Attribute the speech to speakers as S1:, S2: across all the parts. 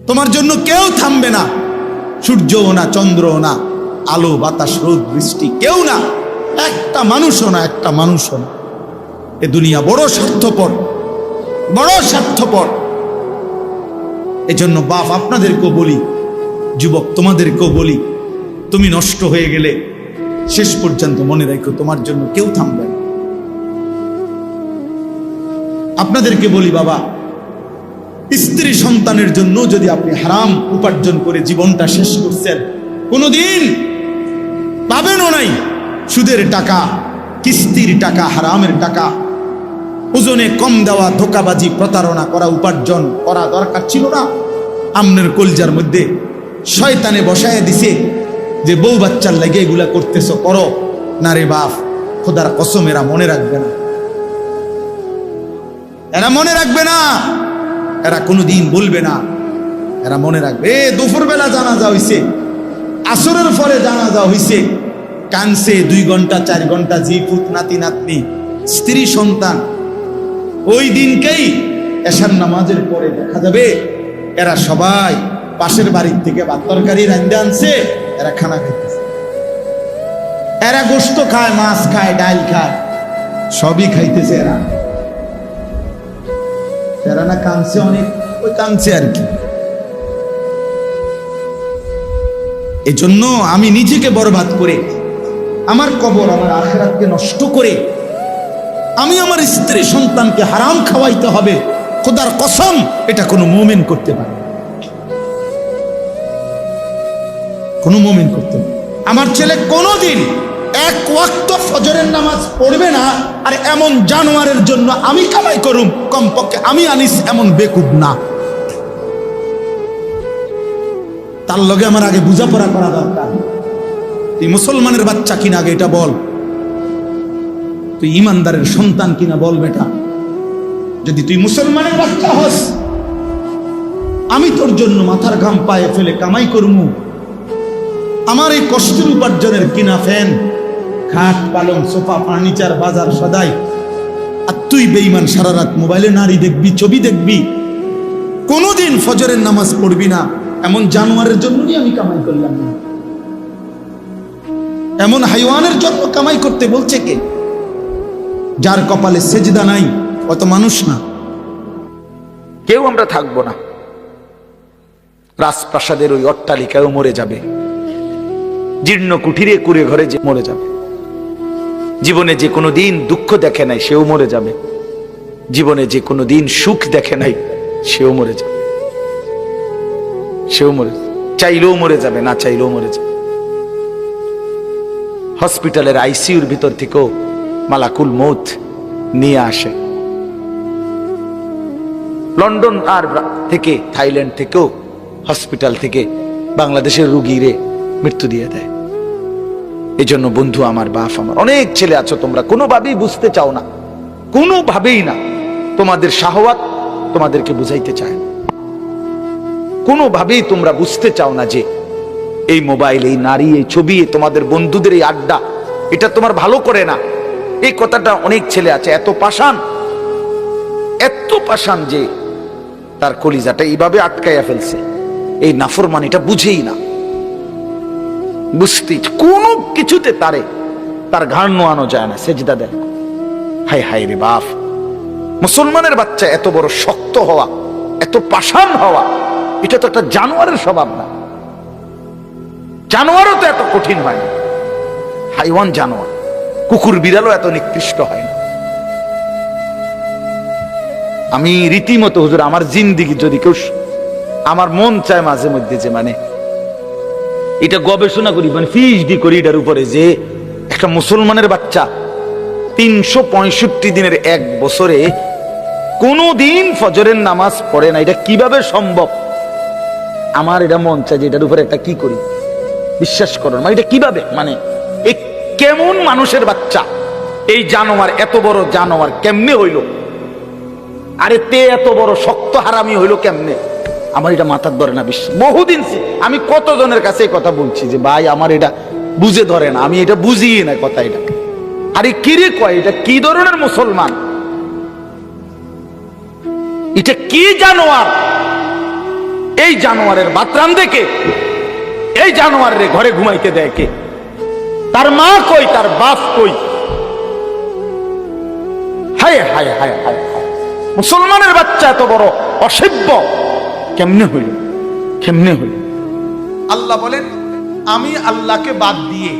S1: তোমার জন্য কেউ থামবে না, সূর্যও না, চন্দ্রও না, আলো বাতাস রোদ বৃষ্টি কেউ না, একটা মানুষও না, একটা মানুষও না। এ দুনিয়া বড় স্বার্থপর, বড় স্বার্থপর। এজন্য বাপ আপনাদেরকেও বলি, যুবক তোমাদেরকেও বলি, তুমি নষ্ট হয়ে গেলে শেষ পর্যন্ত মনে রাখো তোমার জন্য কেউ থামবে না। আপনাদেরকে বলি বাবা, স্ত্রী সন্তানের জন্য যদি আপনি হারাম উপার্জন করে জীবনটা শেষ করছেন, কোনোদিন পাবেনও নাই। সুদের টাকা, কিস্তির টাকা, হারামের টাকা, ওজনে কম দেওয়া, ধোকাবাজি, প্রতারণা করা উপার্জন করা দরকার ছিল না। আমনের কলজার মধ্যে শয়তানে বসায় দিছে যে বউ বাচ্চার লাগে এগুলা করতেছ, করো না রে বাপ, খোদার কসম এরা মনে রাখবে না, এরা মনে রাখবে না, এরা কোনোদিন বলবে না, এরা মনে রাখবে। দুপুর বেলা জানাজা হইছে, আসরের পরে জানাজা হইছে, কানছে 2 ঘন্টা 4 ঘন্টা, জি পুত নাতি নাতনি স্ত্রী সন্তান। ওই দিনকেই এশার নামাজের পরে দেখা যাবে এরা সবাই পাশের বাড়ির থেকে ভাত তরকারি রান্না আনছে, এরা খানা খাইতেছে, এরা গোশত খায়, মাছ খায়, ডাল খায়, সবই খাইতেছে। এরা না কাঁদছে অনেক, ওই কাঁদছে আর কি। এজন্য আমি নিজেকে বরবাদ করে, আমার কবর, আমার আখিরাতকে নষ্ট করে আমি আমার স্ত্রী সন্তানকে হারাম খাওয়াইতে হবে, খোদার কসম এটা কোনো মুমিন করতে পারে, কোনো মুমিন করতে পারে। আমার ছেলে কোনোদিন 1 ওয়াক্ত ফজরের নামাজ পড়বে না, আর এমন জানোয়ারের জন্য আমি কামাই করুম, কমপক্ষে আমি আনিস এমন বেকুব না। তার লগে আমার আগে বোঝাপড়া করা দরকার। তুই মুসলমানের বাচ্চা কিনা আগে এটা বল, তুই ইমানদারের সন্তান কিনা বল বেটা। যদি তুই মুসলমানের বাচ্চা হস, আমি তোর জন্য মাথার ঘাম পায়ে ফেলে কামাই করমু, আমার এই কষ্টের উপার্জনের কিনা ফ্যান, খাট, পালং, সোফা, ফার্নিচার, বাজার সদাই, আর তুই বেঈমান সারা রাত মোবাইলে নারী দেখবি, ছবি দেখবি, কোনোদিন ফজরের নামাজ পড়বি না। এমন জানোয়ারের জন্যই আমি কামাই করলাম না, এমন হাইওয়ানের জন্য কামাই করতে বলছে কে? যার কপালে সেজদা নাই অত মানুষ না।
S2: কেউ আমরা থাকবো না, রাজপ্রাসাদের ওই অট্টালিকায়ও মরে যাবে, জীর্ণ কুঠিরে কুড়ে ঘরে যে মরে যাবে, জীবনে যে কোনো দিন দুঃখ দেখে নাই সেও মরে যাবে, জীবনে যে কোনো দিন সুখ দেখে নাই সেও মরে যাবে, সেও মরে, চাইলেও মরে যাবে, না চাইলেও মরে যাবে। হসপিটালের আইসিইউর ভিতর থেকেও মালাকুল মৌত নিয়ে আসে, লন্ডন আর থেকে, থাইল্যান্ড থেকেও হসপিটাল থেকে বাংলাদেশের রুগীরে মৃত্যু দিয়ে দেয়। এই জন্য বন্ধু আমার, বাপ আমার, অনেক ছেলে আছো তোমরা কোনোভাবেই বুঝতে চাও না, কোনোভাবেই না, তোমাদের শাহওয়াত তোমাদেরকে বুঝাইতে চায়, কোনোভাবেই তোমরা বুঝতে চাও না যে এই মোবাইল, এই নারী, এই ছবি, তোমাদের বন্ধুদের এই আড্ডা, এটা তোমার ভালো করে না। এই কথাটা অনেক ছেলে আছে এত পাষাণ, এত পাষাণ যে তার কলিজাটা এইভাবে আটকাইয়া ফেলছে, এই নাফরমানিটা বুঝেই না, বুঝতে কোনো কিছুতে তার ঘাড় নোয়ানো যায় না, সেজদা দেয়। হায় হায় রে বাপ, মুসলমানের বাচ্চা এত বড় শক্ত হওয়া, এত পাষাণ হওয়া, এটা তো একটা জানোয়ারের স্বভাব না। জানোয়ারও তো এত কঠিন হয় না, হাইওয়ান জানোয়ার, কুকুর বিড়ালও এত নিকৃষ্ট হয় না। আমি রীতিমতো হুজুর আমার জিন্দিগি যদি কেউ, আমার মন চায় মাঝে মধ্যে যে মানে এটা গবেষণা করি, মানে পিএইচডি করি এটার উপরে, যে একটা মুসলমানের বাচ্চা 365 দিনের 1 বছরে কোনো দিন ফজরের নামাজ পড়ে না, এটা কিভাবে সম্ভব? আমার এটা মন চায় যে এটার উপরে একটা কি করি, বিশ্বাস করুন, মানে এটা কিভাবে, মানে এই কেমন মানুষের বাচ্চা, এই জানোয়ার, এত বড় জানোয়ার কেমনে হইল, আরে তে এত বড় শক্ত হারামি হইল কেমনে? আমার এটা মাথার ধরে না বিশ্বাস। বহুদিন আমি কতজনের কাছে কথা বলছি যে ভাই আমার এটা বুঝে ধরে না, আমি এটা বুঝিয়ে না কথা, এটা আরে কি রে কয়, এটা কি ধরনের মুসলমান, এটা কি জানোয়ার? এই জানোয়ারের বাতরান দেখে এই জানোয়ারের ঘরে ঘুমাইতে দেয় কে? তার মা কই, তার বাপ কই? হায় হায় হায় হায় হায়, মুসলমানের বাচ্চা এত বড় অসভ্য কেমনে হইল? কেমনে হইল?
S1: আল্লাহ বলেন, আমি আল্লাহকে বাদ দিয়ে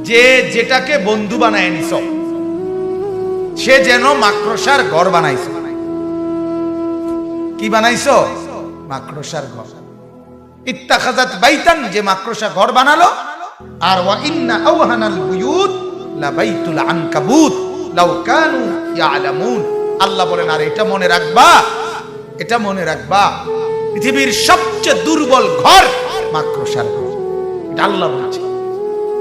S1: যে যেটাকে বন্ধু বানায় নিছ, সে যেন মাকড়সার ঘর বানাইছ। কি বানাইছ? মাকড়সার ঘর। ইত্তাখাযাত বাইতান, যে মাকড়সা ঘর বানালো। আর ওয়া ইন্না আওহানাল বুয়ুত লা বাইতুল আনকাবুত লাউ কানু ইয়ালামুন। আল্লাহ বলেন, আর এটা মনে রাখবা, এটা মনে রাখবা, পৃথিবীর সবচেয়ে দুর্বল ঘর মাকড়সার ঘর। এটা আল্লাহ বলছে।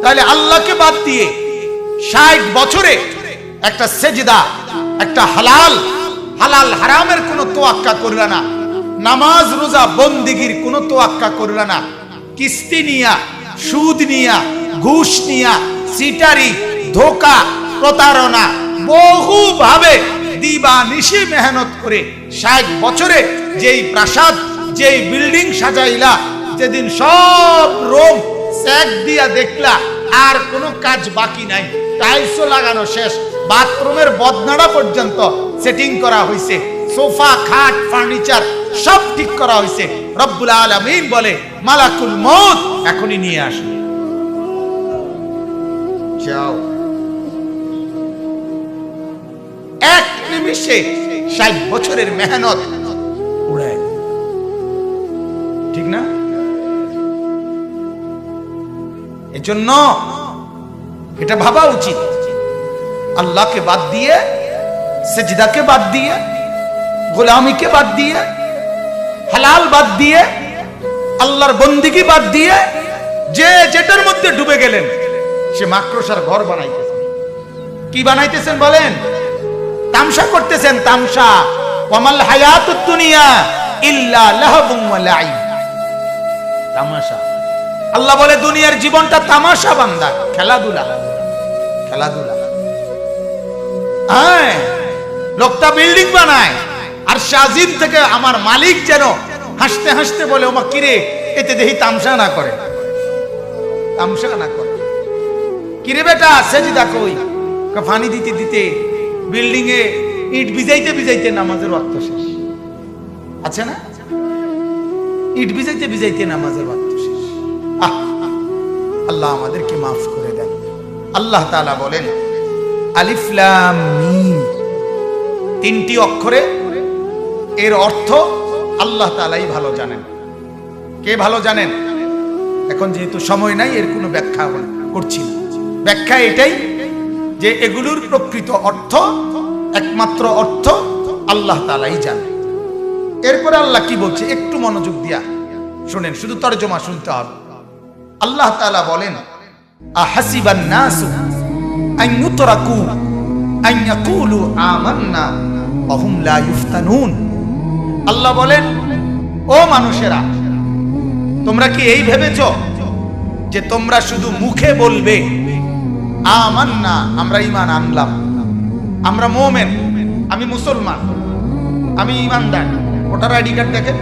S1: তাহলে আল্লাহকে বাদ দিয়ে 60 বছরে একটা সেজদা, একটা হালাল হালাল হারামের কোনো তোয়াক্কা করলা না, নামাজ রোজা বন্দিগির কোনো তোয়াক্কা করলা না, কিস্তি নিয়া, সুদ নিয়া, ঘুষ নিয়া, সিটারি, ধোকা, প্রতারণা, বহু ভাবে দিবা নিশি মেহনত করে 60 বছরে যেই প্রাসাদ, যেই বিল্ডিং সাজাইলা, যেদিন সব রোম স্যাক দিয়া দেখলা, আর কোনো কাজ বাকি নাই, টাইলসও লাগানো শেষ, বাথরুমের বদনাড়া পর্যন্ত সেটিং করা হয়েছে, সোফা, খাট, ফার্নিচার সব ঠিক করা হয়েছে। রব্বুল আলামিন বলে, মালাকুল মউত এখনই নিয়ে আসো, যাও। এক নিমিষে 60 বছরের মেহনত উড়ায়, ঠিক না? এজন্য এটা ভাবা উচিত, আল্লাহকে বাদ দিয়ে, সেজদাকে বাদ দিয়ে, গোলামিকে বাদ দিয়ে, হালাল বাদ দিয়ে, আল্লাহর বন্দিগি বাদ দিয়ে যে যেটার মধ্যে ডুবে গেলেন, সে মাকড়সার ঘর বানাইতেছেন। কি বানাইতেছেন বলেন? তামসা করতেছেন, তামসা। ওয়ামাল হায়াতুদ দুনিয়া ইল্লা লাহবুন ওয়া লাইব। তামাশা। আল্লাহ বলে, দুনিয়ার জীবনটা তামাশা বান্দা, খেলাধুলা, খেলাধুলা। হ্যাঁ, লোকটা বিল্ডিং বানায়, আর শাজিম থেকে আমার মালিক যেন হাসতে হাসতে বলে, ওমা কিরে, এতে দেখি তামসা না করে, তামসা না করে। কিরে বেটা, সেজদা কই? ফানি দিতে দিতে, বিল্ডিং এ ইট ভিজাইতে ভিজাইতে নামাজের ওয়াক্ত শেষ। আছে না? ইট ভিজাইতে ভিজাইতে নামাজের ওয়াক্ত শেষ। আল্লাহ আমাদেরকে মাফ করে দেন। আল্লাহ তাআলা বলেন, আলিফ লাম মিম, 3টি অক্ষরে এর অর্থ আল্লাহ তাআলাই ভালো জানেন। কে ভালো জানেন? এখন যেহেতু সময় নাই, এর কোনো ব্যাখ্যা করছি না। ব্যাখ্যা এটাই যে এগুলোর প্রকৃত অর্থ, একমাত্র অর্থ আল্লাহ তাআলাই জানেন। এরপরে আল্লাহ কি বলছে একটু মনোযোগ দিয়া শুনেন, শুধু তরজমা শুনতে হবে। আল্লাহ তাআলা বলেন, আহাসিবান নাসু আন ইউতরাকু আন ইয়াকুলু আমান্না ওয়া হুম লা ইফতানুন। আল্লাহ বলেন, ও মানুষেরা, তোমরা কি এই ভেবেছো যে তোমরা শুধু মুখে বলবে আমান্না, আমরা ঈমান আনলাম, আমরা মুমিন, আমি মুসলমান, আমি ঈমানদার। ভোটার আইডি কার্ড দেখেন,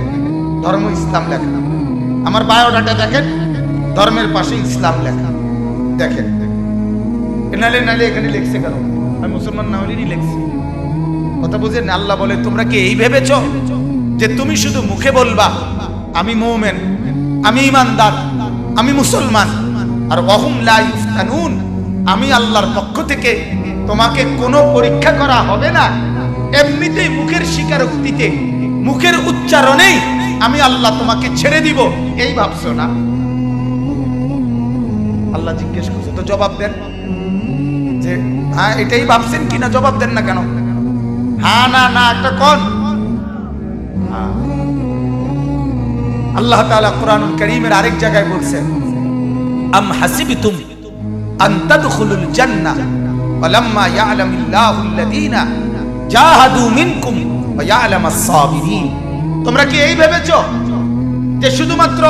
S1: ধর্ম ইসলাম লেখা। আমার বায়োডাটা দেখেন, ধর্মের পাশে ইসলাম লেখা। দেখেন, নালে নালে এখানে লিখছে কেন? আমি মুসলমান না হলেই লিখছি। কথা বুঝেন? আল্লাহ বলে, তোমরা কি এই ভেবেছো যে তুমি শুধু মুখে বলবা আমি মুমিন, আমি ঈমানদার, আমি মুসলমান, আর ওয়াহুম লা ইফতানুন, আমি আল্লাহর পক্ষ থেকে তোমাকে কোনো পরীক্ষা করা হবে না, এমনিতেই মুখের স্বীকারোক্তিতে, মুখের উচ্চারণেই আমি আল্লাহ তোমাকে ছেড়ে দিব, এই ভাবছো না? আল্লাহ জিজ্ঞেস করছে, তো জবাব দেন যে হ্যাঁ এটাই ভাবছেন কিনা, জবাব দেন না কেন? হ্যাঁ না না একটা কোন? আল্লাহ তাআলা কুরআনুল কারীমের আরেক জায়গায় বলছেন, আম হাসিবতুম আন তাদখুলুল জান্নাহ ওয়ালাম্মা ইয়ালামিল্লাহুল্লাযীনা জাহাদু মিনকুম ওয়া ইয়ালামাস সাবিরিন। তোমরা কি এই ভেবেছো যে শুধুমাত্র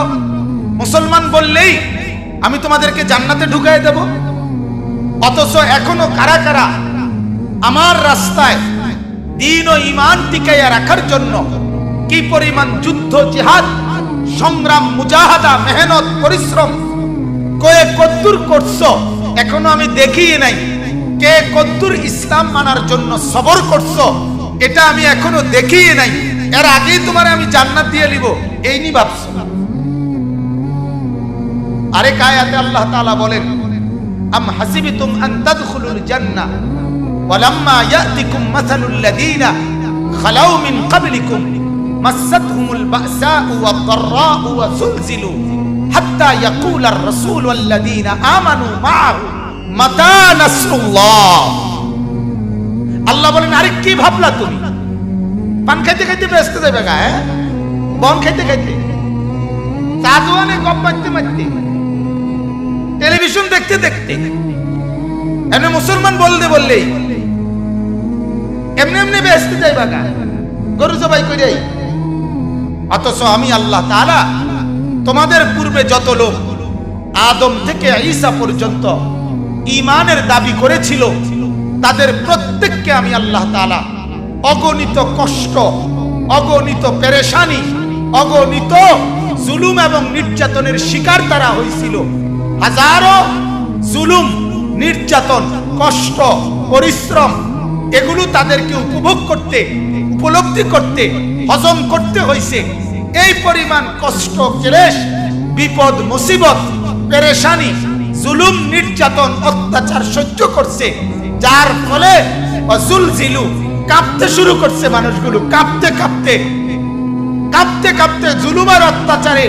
S1: মুসলমান বললেই আমি তোমাদেরকে জান্নাতে ঢুকায় দেব? অথচ এখনো কারা কারা আমার রাস্তায় দ্বীন ও ঈমান টিকাইয়া রাখার জন্য কি পরিমাণ যুদ্ধ জিহাদ সংগ্রাম, মুজাহাদা, মেহনত, পরিশ্রম কয়ে কদ্দুর করছো এখনো আমি দেখিয়ে নাই। কে কদ্দুর ইসলাম মানার জন্য সবর করছো এটা আমি এখনো দেখিয়ে নাই। এর আগেই তোমার আমি জান্নাত দিয়ে নিব এই নি ভাবছো। আরেক আয়াতে আল্লাহ তাআলা বলেন, আম হাসিবতুম আন তাদখুলুল জান্নাহ ওয়ালাম্মা ইয়াতিকুম মাসালুল লাযীনা খালাউ মিন ক্বাবলিকুম মাসাতহুমুল বাসাউ ওয়াদ-দাররাউ ওয়াযুলজিলু হাত্তা ইয়াকুলার রাসূলু ওয়াল্লাযীনা আমানু মাআহু মাতা নাসরুল্লাহ। আল্লাহ বলেন, আরে কি ভাবলা তুমি? পান খাইতে খাইতে ব্যস্ত যাবে গা, বন খাইতে খাইতে, চা দোয়ানে গপ মারতে মারতে, টেলিভিশন দেখতে দেখতে, এমনি মুসলমান বললেই এমনি এমনি ব্যস্ত যাইবা গা, গরু জবাই কইরাই। অথচ আমি আল্লাহ তাআলা তোমাদের পূর্বে যত লোক আদম থেকে ঈসা পর্যন্ত ঈমানের দাবি করেছিল তাদের প্রত্যেককে আমি আল্লাহ তাআলা অগণিত কষ্ট, অগণিত পেরেশানি, অগণিত জুলুম এবং নির্যাতনের শিকার তারা হয়েছিল। হাজারো জুলুম, নির্যাতন, কষ্ট, পরিশ্রম এগুলো তাদেরকে উপভোগ করতে, উপলব্ধি করতে, হজম করতে হয়েছে। এই পরিমাণ কষ্ট, ক্লেশ, বিপদ, মুসিবত, পেরেশানি, জুলুম, নির্যাতন, অত্যাচার সহ্য করছে, যার ফলে ওয়াজুলজিলু কাঁপতে শুরু করছে মানুষগুলো। কাঁপতে কাঁপতে কাঁপতে কাঁপতে জুলুম আর অত্যাচারে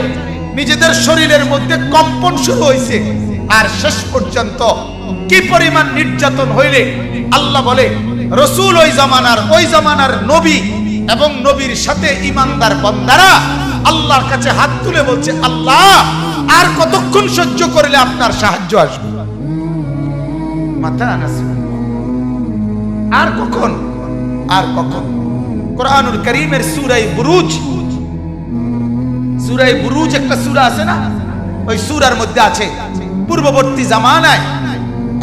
S1: নিজেদের শরীরের মধ্যে কম্পন শুরু হয়েছে। আর শেষ পর্যন্ত কি পরিমাণ নির্যাতন হইলে আল্লাহ বলে রসুল ওই জামানার নবী এবং নবীর সাথে ঈমানদার বান্দারা আল্লাহর কাছে হাত তুলে বলছে, আল্লাহ আর কতক্ষণ সহ্য করলে আপনার সাহায্য আসবে? মাতা নাসরুল্লাহ, আর কখন, আর কখন? কোরআনুল কারীমের সূরা বুরুজ একটা সূরা আছে না, ওই সূরার মধ্যে আছে পূর্ববর্তী জামানায়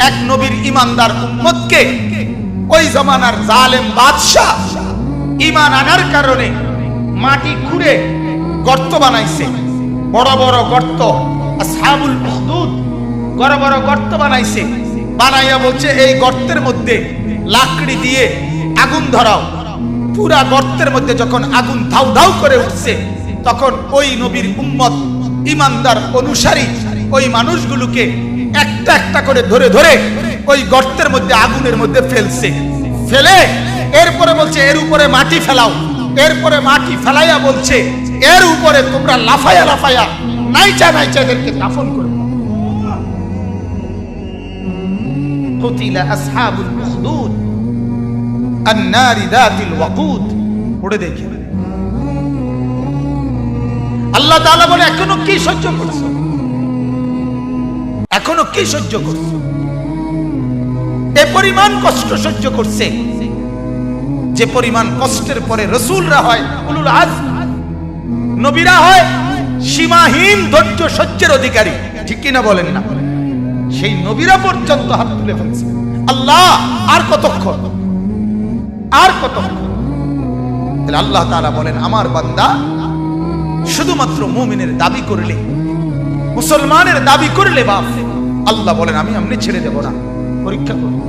S1: এক নবীর ঈমানদার উম্মতকে ওই জামানার জালেম বাদশা ঈমান আনার কারণে মাটি খুঁড়ে গর্ত বানাইছে, বড় বড় গর্ত। আসহাবুল উখদুদ বড় বড় গর্ত বানাইছে, বানাইয়া বলছে এই গর্তের মধ্যে লাকড়ি দিয়ে আগুন ধরাও। পুরা গর্তের মধ্যে যখন আগুন ধাউ ধাউ করে উঠছে তখন ওই নবীর উম্মত, ঈমানদার অনুসারী ওই মানুষগুলোকে একটা একটা করে ধরে ধরে ওই গর্তের মধ্যে, আগুনের মধ্যে ফেলছে। ফেলে এরপরে বলছে এর উপরে মাটি ফেলাও। এরপরে মাটি ফেলাইয়া বলছে এর উপরে তোমরা লাফায়া লাফায়া নাইচা নাইচা এদেরকে দাফন করে দাও। কুতিলা আসহাবুল উখদুদ আন-নারি যাতিল ওয়াকুদ। পড়ে দেখে আল্লাহ তাআলা বলে, এখনো কি সহ্য করছো? এখনো কি সহ্য করছো? এ পরিমাণ কষ্ট সহ্য করছে, যে পরিমাণ কষ্টের পরে রাসূলরা হয় উলুল আজম, নবীরা হয় সীমাহীন ধৈর্য সহ্যের অধিকারী, ঠিক কিনা বলেন না? সেই নবীরা পর্যন্ত হাত তুলে ফেলছে। আল্লাহ আর কতক্ষণ, আর কতক্ষণ? তাহলে আল্লাহ তাআলা বলেন, আমার বান্দা শুধুমাত্র মুমিনের দাবি করলে, মুসলমানের দাবি করলে বাপ, আল্লাহ বলেন আমি এমনি ছেড়ে দেব না। পরীক্ষা করব,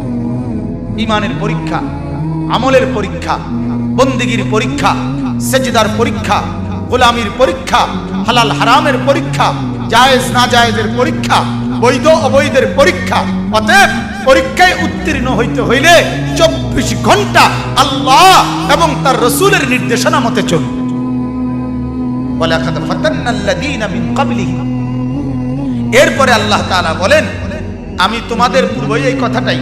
S1: ঈমানের পরীক্ষা, আমলের পরীক্ষা, বন্দেগীর পরীক্ষা, সেজদার পরীক্ষা, গোলামির পরীক্ষা, হালাল হারামের পরীক্ষা, জায়েজ না জায়েজের পরীক্ষা, বৈধ অবৈধের পরীক্ষা। অতএব পরীক্ষায় উত্তীর্ণ হইতে হইলে 24 ঘন্টা আল্লাহ এবং তার রাসূলের নির্দেশনা মতে চলবে। ওয়ালাকাদ ফাতান্নাল্লাযীনা মিন ক্বাবলিহিম। এরপরে আল্লাহ তাআলা বলেন, আমি তোমাদের পূর্বে এই কথাটাই,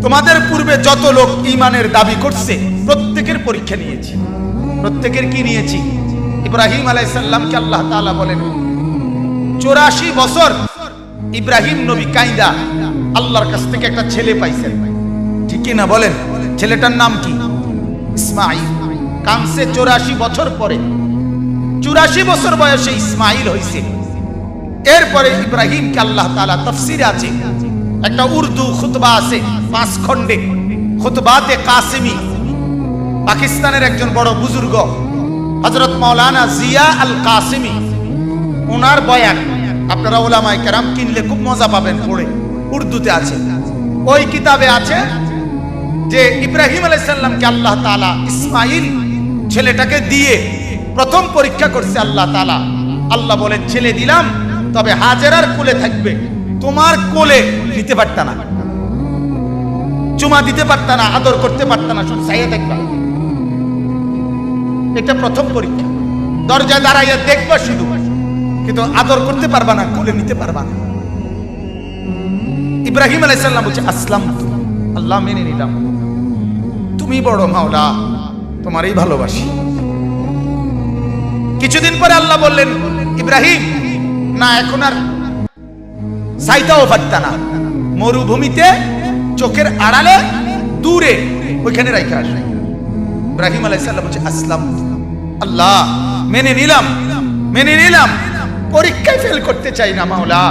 S1: তোমাদের পূর্বে যত লোক ঈমানের দাবি করছে প্রত্যেকের পরীক্ষা নিয়েছি। প্রত্যেকের কি নিয়েছি? ইব্রাহিম আলাইহিস সালামকে আল্লাহ তাআলা বলেন 84 বছর ইব্রাহিম নবী কাইদা আল্লাহর কাছ থেকে একটা ছেলে পাইছেন, ঠিক কি না বলেন? ছেলেটার নাম কি? ইসমাঈল। কানসে 84 বছর পরে, 84 বছর বয়সে ইসমাঈল হইছে। এরপরে ইব্রাহিমকে আল্লাহ তাআলা, তাফসীরে আছে একটা উর্দু খুতবা আছে 5 খণ্ডে, খুতবাতে কাসিমি, পাকিস্তানের একজন বড় বুজুর্গ হযরত মাওলানা জিয়া আল কাসিমি, ওনার বয়ান আপনারা উলামায়ে কেরাম কিনলে খুব মজা পাবেন পড়ে, উর্দুতে আছে। ওই কিতাবে আছে যে ইব্রাহিম আলাইহিস সালামকে আল্লাহ তাআলা ইসমাঈল ছেলেটাকে দিয়ে প্রথম পরীক্ষা করছে আল্লাহ তাআলা। আল্লাহ বলেন ছেলে দিলাম, তবে হাজেরার কোলে থাকবে, তোমার কোলে নিতে পারতা না, চুমা দিতে পারতা না, আদর করতে পারতা না, শুধু চাইয়া দেখবা। এটা প্রথম পরীক্ষা। দরজায় দাঁড়াইয়া দেখবা শুধু, কিন্তু আদর করতে পারবা না, কোলে নিতে পারবা না। ইব্রাহিম আলাইহিস সালাম বলছে আসলাম, আল্লাহ মেনে নিলাম, তুমি বড় মাওলা, তোমারই ভালোবাসি। কিছুদিন পরে আল্লাহ বললেন ইব্রাহিম না, এখন আর চাইতেও পারতা না, মরুভূমিতে চোখের আড়ালে দূরে ওইখানে রাখা আসে। ইব্রাহিম আলাইহিস সালাম বলছে আসলাম, আল্লাহ মেনে নিলাম, মেনে নিলাম, পরীক্ষায় ফেল করতে চাই না মাওলা,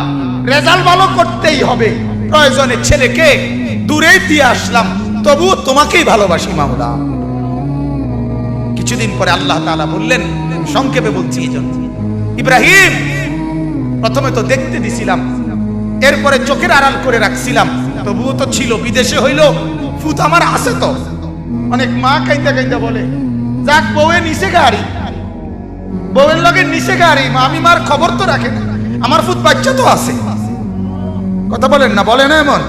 S1: রেজাল্ট ভালো করতেই হবে, প্রয়োজনে ছেলেকে দূরেই দিয়ে আসলাম, তবুও তোমাকেই ভালোবাসি মাওলা। কিছুদিন পরে আল্লাহ তাআলা বললেন, সংক্ষেপে বলছি এই জন্য, ইব্রাহিম প্রথমে তো দেখতে দিছিলাম, এরপরে চোখের আড়াল করে রাখছিলাম, তবুও তো ছিল, বিদেশে হইল ফুত আমার আছে তো। অনেক মা কাইন্দা কাইন্দা বলে যাক বউয়ে নিচে গাড়ি, বউয়ের লগে নিচে গাড়ি, মা আমি মার খবর তো রাখে না, আমার ফুত বাচ্চা তো আছে। কথা বলেন না, বলে না এমন,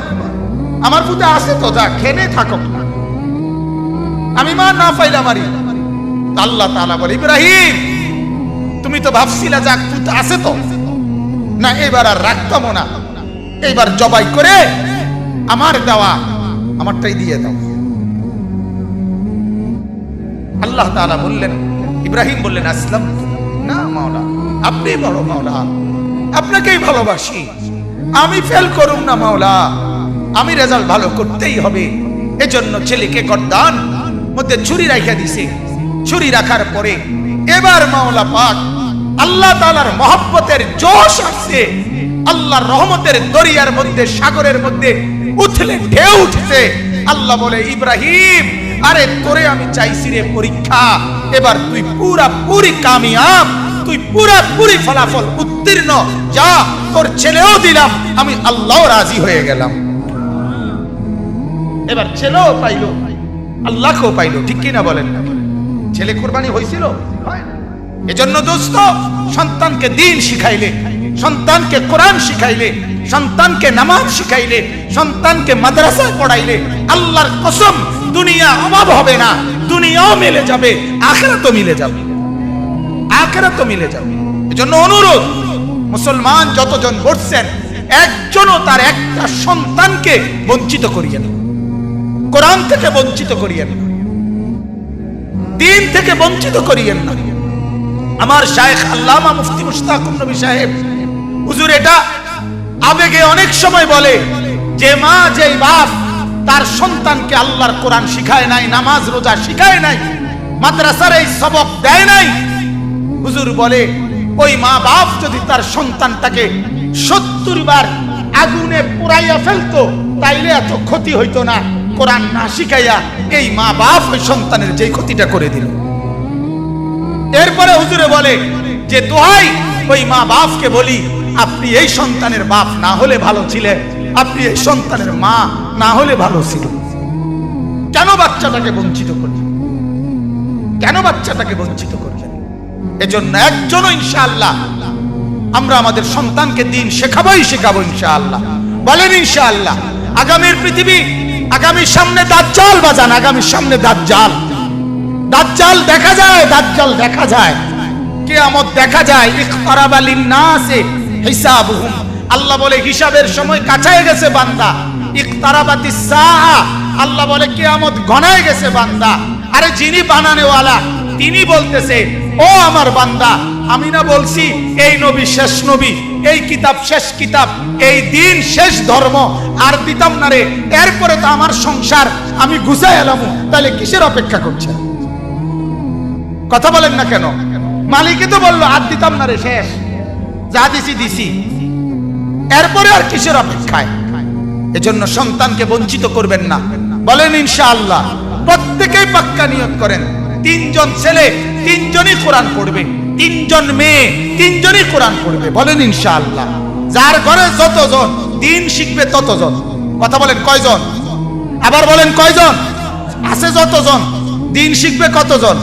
S1: আমার ফুতে আছে তো, যা খেনে থাকো, আমি মা না পাইলা মারি। আল্লাহ তাআলা বলে ইব্রাহিম তুমি তো ভাবছিলা যাক ফুত আছে তো, না এবার আর রাখতাম না, এইবার জবাই করে আমার দেওয়া আমারটাই দিয়ে দাও। আল্লাহ তাআলা বললেন, ইব্রাহিম বললেন আসলাম, না মাওলা আপনি বড় মাওলা, আপনাকেই ভালোবাসি, আমি ফেল করুম না মাওলা, আমি রেজাল্ট ভালো করতেই হবে। এজন্য ছেলেকে গর্দান মধ্যে ছুরি রাখা দিছে। ছুরি রাখার পরে এবার মাওলা পাক আল্লাহ তাআলার মহব্বতের জোশ আসছে, আল্লাহর রহমতের দরিয়ার মধ্যে, সাগরের মধ্যে উথলে ঢেউ উঠছে। আল্লাহ বলে ইব্রাহিম আরে তোরে আমি চাইছি রে পরীক্ষা, এবার তুই পুরাপুরি কামিয়াব, তুই পুরাপুরি ফলাফল উত্তীর্ণ, যা তোর ছেলেও দিলাম, আমি আল্লাহ রাজি হয়ে গেলাম। এবার ছেলেও পাইলো, আল্লাহকেও পাইলো, ঠিক কিনা বলেন না? ছেলে কুরবানি হয়েছিল। এজন্য দোস্ত, সন্তানকে দ্বীন শিখাইলে, সন্তানকে কোরআন শিখাইলে, সন্তানকে নামাজ শিখাইলে, সন্তানকে মাদ্রাসায় পড়াইলে, আল্লাহর কসম দুনিয়া অভাব হবে না, দুনিয়াও মিলে যাবে, আখিরাতও মিলে যাবে, আখিরাতও মিলে যাবে। এজন্য অনুরোধ, মুসলমান যতজন বসছেন একজনও তার একটা সন্তানকে বঞ্চিত করিয়েন না, কোরআন থেকে বঞ্চিত করিয়েন না, দ্বীন থেকে বঞ্চিত করিয়েন না। আমার শায়েখ আল্লামা মুফতি মুশতাকুর নবী সাহেব হুজুর এটা আবেগে অনেক সময় বলে যে মা যেই বাপ তার সন্তানকে আল্লাহর কোরআন শিখায় নাই, নামাজ রোজা শিখায় নাই, মাদ্রাসার এই সবক দেয় নাই, হুজুর বলে ওই মা বাপ যদি তার সন্তানটাকে 70 বার আগুনে পুড়াইয়া ফেলতো তাইলে এত ক্ষতি হইতো না, কোরআন না শিখাইয়া এই মা বাপ ওই সন্তানের যেই ক্ষতিটা করে দিল। এরপরে হুজুরে বলে যে দোহাই ওই মা বাপকে বলি, আপনি এই সন্তানের বাপ না হলে ভালো ছিলেন, আপনি এই সন্তানের মা না হলে ভালো ছিল। কেন বাচ্চাটাকে বঞ্চিত করলেন? কেন বাচ্চাটাকে বঞ্চিত করলেন? এজন্য একজনও ইনশাআল্লাহ আমরা আমাদের সন্তানকে দ্বীন শেখাবোই শেখাবো ইনশাআল্লাহ। বলেন ইনশাআল্লাহ। আগামীর পৃথিবী, আগামীর সামনে দাজ্জাল বাজান, আগামীর সামনে দাজ্জাল, দাজ্জাল দেখা যায়, দাজ্জাল দেখা যায়, কিয়ামত দেখা যায়। ইকতারাবা লিন-নাসি হিসাবুহুম, আল্লাহ বলে হিসাবের সময় কাছায় গেছে বান্দা। ইকতারাবাতিস সাআ, আল্লাহ বলে কিয়ামত ঘনায় গেছে বান্দা। আরে যিনি বানানেওয়ালা তিনি বলতেছে ও আমার বান্দা, আমি না বলছি এই নবী শেষ নবী, এই কিতাব শেষ কিতাব, এই দিন শেষ ধর্ম, আর দিতাম না রে, এরপরে তো আমার সংসার আমি গুছাই এলাম, তাহলে কিসের অপেক্ষা করছে? কথা বলেন না কেন? মালিকই তো বললো আর দিতাম না রে, শেষ, যা দিছি দিছি, এরপরে আর কিসের অপেক্ষায়? এজন্য সন্তানকে বঞ্চিত করবেন না। বলেন ইনশাআল্লাহ। প্রত্যেকেই পাক্কা নিয়ত করেন তিনজন ছেলে তিনজনই কোরআন পড়বে, তিনজন মেয়ে তিনজনই কোরআন পড়বে। বলেন ইনশাআল্লাহ। যার ঘরে যতজন দিন শিখবে ততজন। কথা বলেন কয়জন? আবার বলেন কয়জন? আছে যতজন দিন শিখবে কতজন?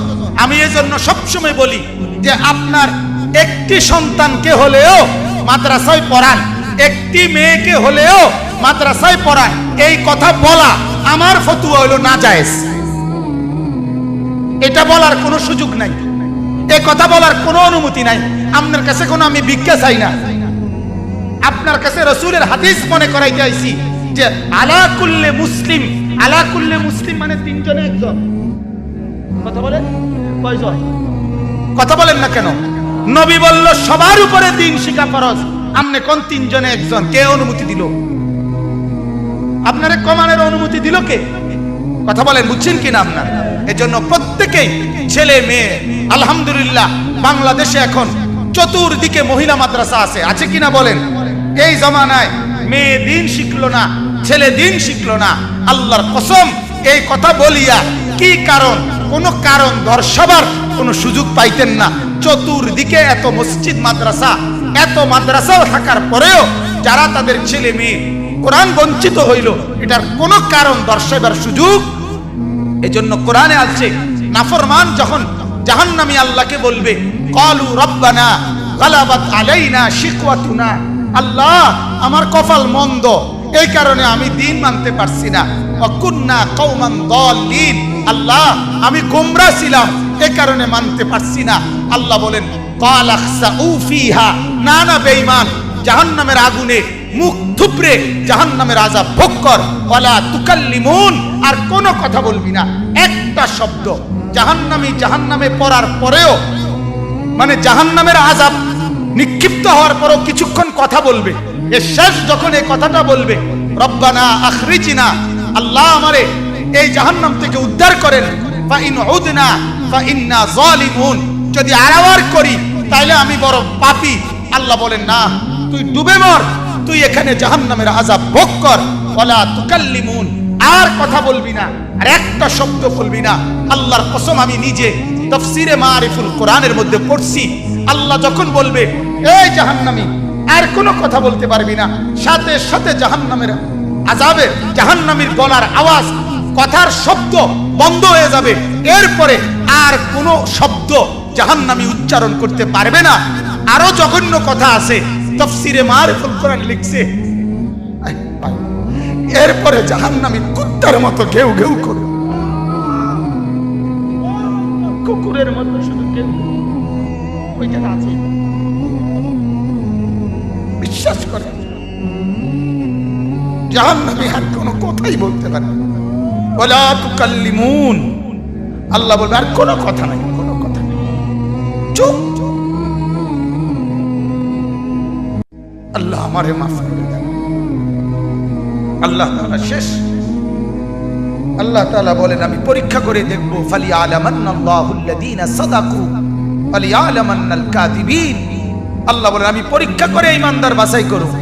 S1: আমি এজন্য সবসময় বলি যে আপনার একটি সন্তানকে হলেও মাদ্রাসায় পড়ান, একটি মেয়েকে হলেও মাদ্রাসায় পড়ান। এই কথা বলা আমার ফতোয়া হলো নাজায়েজ। এটা বলার কোনো সুযোগ নাই, এই কথা বলার কোনো অনুমতি নাই। আপনার কাছে কোনো আমি ভিক্ষা চাই না, আপনার কাছে রাসূলের হাদিস মনে করাইতে আইছি যে আলা কুল্লি মুসলিম, আলা কুল্লি মুসলিম মানে তিনজনে একজন। কথা বলেন কয়জন? কথা বলেন না কেন? নবী বলল সবার উপরে দিন শিখা ফরজ, আপনি কোন তিনজনে একজন? কে অনুমতি দিল? আপনারে কমানের অনুমতি দিল কে? কথা বলেন, বুঝছেন কিনা আপনার? এজন্য প্রত্যেকেই ছেলে মেয়ে, আলহামদুলিল্লাহ বাংলাদেশে এখন চতুর্দিকে মহিলা মাদ্রাসা আছে কিনা বলেন? এই জমানায় মেয়ে দিন শিখলো না, ছেলে দিন শিখলো না। আল্লাহর কসম এই কথা বলিয়া কি কারণ, কোন কারণ দর্শাবার কোন সুযোগ পাইতেন না। চতুর্দিকে এত মসজিদ মাদ্রাসা, এত মাদ্রাসাও থাকার পরেও যারা তাদের ছেলে মেয়ে কোরআন বঞ্চিত হইল, এটার কোন কারণ দর্শাবার সুযোগ। এজন্য কোরআনে আছে নাফরমান যখন জাহান্নামী আল্লাহকে বলবে ক্বালু রব্বানা গালাবাত আলাইনা শিকওয়াতুনা, আল্লাহ আমার কপাল মন্দ, এই কারণে আমি দিন মানতে পারছি না। ওয়া কুন্না কওমান দাল্লিন, আল্লাহ আমি গোমরা ছিলাম, এই কারণে মানতে পারছি না। আল্লাহ বলেন ক্বালা খসাউ ফিহা, না না বেঈমান, জাহান্নামের আগুনে মুখ থুবড়ে জাহান্নামের আযাব ভোগ কর। ওয়ালা তুকাল্লিমুন, আর কোনো কথা বলবি না, একটা শব্দ। জাহান্নামে পড়ার পরেও মানে জাহান্নামের আযাব নিক্ষিপ্ত হওয়ার পরেও কিছুক্ষণ কথা বলবে। এর শেষ যখন এই কথাটা বলবে রব্বানা আখরিজনা, আল্লাহ আমারে এই জাহান্নাম থেকে উদ্ধার করেন, ফা ইন উদনা ফা ইন্না যালিমুন, যদি আরাওয়ার করি তাইলে আমি বড় পাপী। আল্লাহ বলেন না, তুই ডুবে মর, তুই এখানে জাহান্নামের আযাব ভোগ কর। ওয়ালা তুকাল্লিমুন, আর কথা বলবি না, আর একটা শব্দ বলবি না। আল্লাহর কসম আমি নিজে তাফসীরে মারিফুল কোরআনের মধ্যে পড়ছি, আল্লাহ যখন বলবে এই জাহান্নামী আর কোনো কথা বলতে পারবি না, সাথে সাথে জাহান্নামের আযাবে জাহান্নামীর গলার আওয়াজ, কথার শব্দ বন্ধ হয়ে যাবে। এরপরে আর কোনো শব্দ জাহান্নামী উচ্চারণ করতে পারবে না। আরো জঘন্য কথা আছে, তাফসীরে মারিফুল কোরআন লিখছে এরপরে জাহান্নামী কুত্তার মতো ঘেউ ঘেউ করে, কুকুরের মতো শুধু ঘেউ, ওইটা আছে। বিশ্বাস করে জাহান্নামী আর কোনো কথাই বলতে পারে না। ওয়ালা তুকাল্লিমুন, আল্লাহ বলবে আর কোনো কথা নাই, কোনো কথা নাই, চুপ। আল্লাহ আমারে মাফ করে দেন। আল্লাহ তাআলা শেষ, আল্লাহ তাআলা বলেন আমি পরীক্ষা করে দেখব, ফালিয়ালামান্নাল্লাহুল্লাযীনা সাদাকু ওয়ালিয়ালামান্নাল কাযিবিন। আল্লাহ বলেন আমি পরীক্ষা করে ঈমানদার বাছাই করব,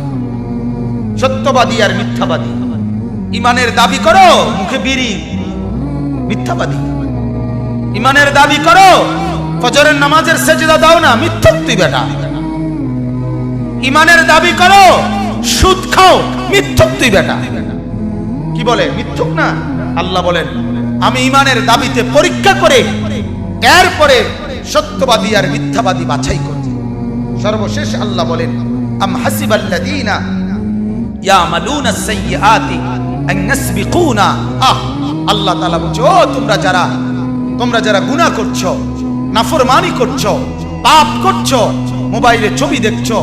S1: সত্যবাদী আর মিথ্যাবাদী। ঈমানের দাবি করো, মুখে বিড়ি, মিথ্যাবাদী। ঈমানের দাবি করো, ফজরের নামাজের সেজদা দাও না, মিথ্যক তুই বেটা। ঈমানের দাবি করো, সুদ খাও, মিথ্যক তুই বেটা। কি বলে? মিথ্যক না। আল্লাহ বলেন আমি ঈমানের দাবিতে পরীক্ষা করে এরপরে সত্যবাদী আর মিথ্যাবাদী বাছাই করব। সর্বশেষ আল্লাহ বলেন আম হাসিবাল্লাযীনা ইয়ামালুনাস সাইয়্যাতি আন নাসবিকুনা। আল্লাহ তাআলা বলছে ও তোমরা যারা গুনাহ করছো, নাফরমানি করছো, পাপ করছো, মোবাইলে ছবি দেখছো,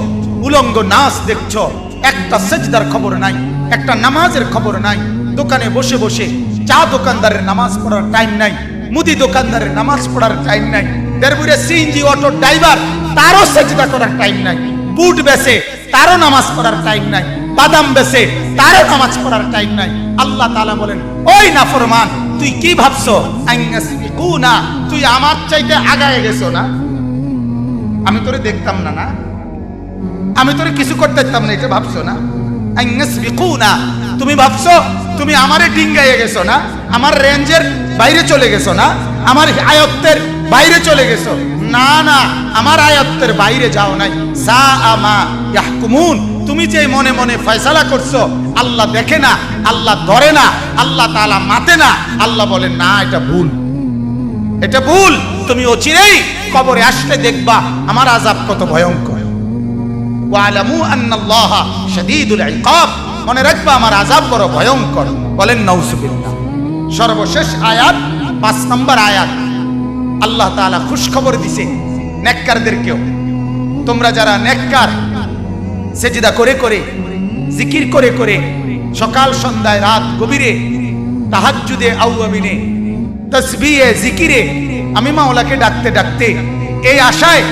S1: উলঙ্গ নাচ দেখছো, একটা সেজদার খবর নাই, একটা নামাজের খবর নাই, দোকানে বসে বসে চা দোকানদারের নামাজ পড়ার টাইম নাই, মুদি দোকানদারের নামাজ পড়ার টাইম নাই, দেড়বুড়ে সিএনজি অটো ড্রাইভার তারও সেজদা করার টাইম নাই, বুট বেচে তারও নামাজ পড়ার টাইম নাই, বাদাম বেচে তারও নামাজ পড়ার টাইম নাই। আল্লাহ তাআলা বলেন ওই নাফরমান তুই কি ভাবছো? আইনাসবিকুনা, তুই আমার চাইতে আগায় গেছো না? আমি তোরে দেখতাম না, না আমি তোরে কিছু করতে দিতাম না, এটা ভাবছো না? আইনাসবিকুনা, তুমি ভাবছো তুমি আমারে ডিঙ্গাইয়ে গেছো না, আমার রেঞ্জের বাইরে চলে গেছো না? আমার আয়ত্তের বাইরে চলে গেছো। না না, আমার আয়ত্তের বাইরে যাও নাই। সা আমা ইয়াহকুমুন, তুমি যে মনে মনে ফয়সালা করছো, আল্লাহ দেখে না, আল্লাহ ধরে না, আল্লাহ তাআলা মাতে না। আল্লাহ বলেন না, এটা ভুল, এটা ভুল। তুমি অচিরেই কবরে আসলে দেখবা আমার আযাব কত ভয়ঙ্কর। ওয়ালামু আন্নাল্লাহা শাদীদুল ইকাব, মনে রাখবা আমার আযাব বড় ভয়ঙ্কর। বলেন নাউযুবিল্লাহ। সর্বশেষ আয়াত 5 নম্বর আয়াত, আল্লাহ তাআলা খুশখবর দিছে নেককারদেরকেও। তোমরা যারা নেককার, সেজদা করে করে, জিকির করে করে, সকাল সন্ধ্যায় রাত গভীরে, তাহাজ্জুদে আওয়াবিনে, তাসবিহে জিকিরে আমি মাওলাকে ডাকতে ডাকতে এই আশায়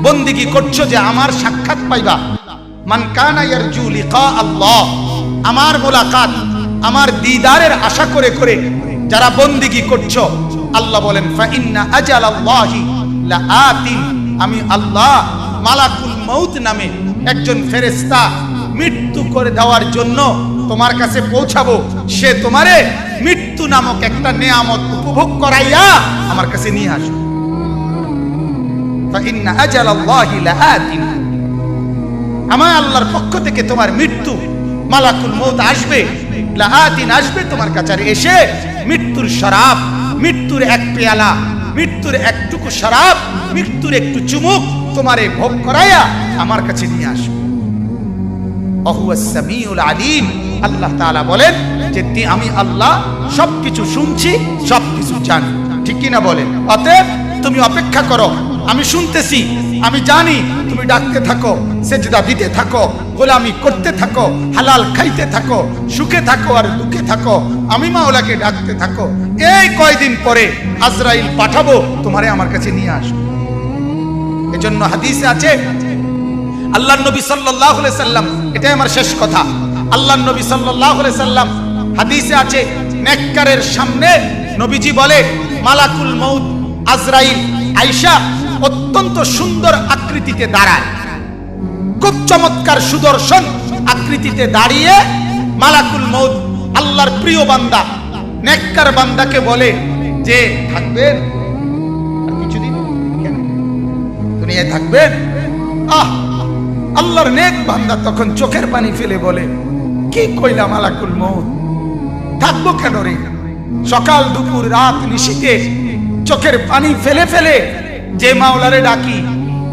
S1: বন্দিগি করছো যে আমার সাক্ষাৎ পাইবা। মান কানা ইয়ারজু লিকা আল্লাহ, আমার মোলাকাত, আমার দিদারের আশা করে করে যারা বন্দিগি করছো, আল্লাহ বলেন ফা ইন্না আজালাল্লাহি লাআতিন, আমি আল্লাহ মালাকুল মউত নামে একজন ফেরেশতা মৃত্যু করে দেওয়ার জন্য তোমার কাছে পৌঁছাবো। সে তোমারে মৃত্যু নামক একটা নেয়ামত উপভোগ করাইয়া আমার কাছে নিয়ে আসবে। ফা ইন্না আজালাল্লাহি লাআতিন, আমার আল্লাহর পক্ষ থেকে তোমার মৃত্যু মালাকুল মউত আসবে, লাআতিন আসবে তোমার কাছে, এসে মৃত্যুর শরাব, মৃত্যুর এক পেয়ালা, মৃত্যুর একটুকু শরাব, মৃত্যুর একটু চুমুক তোমারে ভোগ করাইয়া আমার কাছে নিয়ে আসবে। ওয়াহুয়াস সামিউল আলিম, আল্লাহ তাআলা বলেন যে আমি আল্লাহ সবকিছু শুনছি, সবকিছু জানি। ঠিক কি না বলেন? অতএব তুমি অপেক্ষা করো, আমি শুনতেছি, আমি জানি। তুমি ডাকতে থাকো, সেজদা দিতে থাকো, গোলামি করতে থাকো, হালাল খাইতে থাকো, সুখে থাকো আর দুঃখে থাকো, আমি মাওলাকে ডাকতে থাকো। এই কয়দিন পরে আজরাইল পাঠাবো, তোমারে আমার কাছে নিয়ে আসবে। এজন্য হাদিসে আছে, আল্লাহর নবী সাল্লাল্লাহু আলাইহি সাল্লাম, এটাই আমার শেষ কথা, আল্লাহর নবী সাল্লাল্লাহু আলাইহি সাল্লাম হাদিসে আছে, নেককারের সামনে নবীজি বলে মালাকুল মউত আজরাইল আয়েশা অত্যন্ত সুন্দর আকৃতিতে দাঁড়ায়, খুব চমৎকার সুদর্শন আকৃতিতে দাঁড়িয়ে মালাকুল মউত আল্লাহর প্রিয় বান্দা নেককার বান্দাকে বলে যে থাকবেন আর কিছুদিন, কেন দুনিয়ায় থাকবেন? আল্লাহর নেক বান্দা তখন চোখের পানি ফেলে বলে, কি কইলা মালাকুল মউত, থাকবো কেন রে? সকাল দুপুর রাত নিশিতে চোখের পানি ফেলে ফেলে যে মাওলারে ডাকি,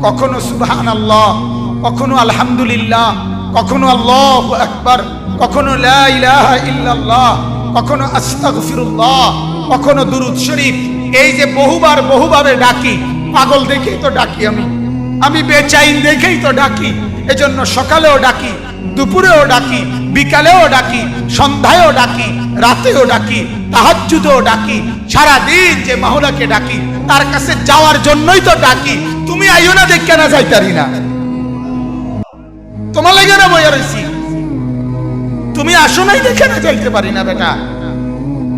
S1: কখনো সুবহানাল্লাহ, কখনো আলহামদুলিল্লাহ, কখনো আল্লাহু আকবার, কখনো লা ইলাহা ইল্লাল্লাহ, কখনো আস্তাগফিরুল্লাহ, কখনো দুরূদ শরীফ, এই যে বহুবার বহুভাবে ডাকি, পাগল দেখেই তো ডাকি, আমি বেচাইন দেখেই তো ডাকি। এজন্য সকালেও ডাকি, দুপুরেও ডাকি, বিকালেও ডাকি, সন্ধ্যায়ও ডাকি, রাতেও ডাকি, তাহাজ্জুদেও ডাকি, সারা দিন যে মাওলাকে ডাকি তার কাছে যাওয়ার জন্যই তো ডাকি। তুমি আইও না, দেখে না যাইতারি না, তোমার লাগে না বইয়া রইছি, তুমি আসো নাই দেখে না যাইতে পারি না বেটা।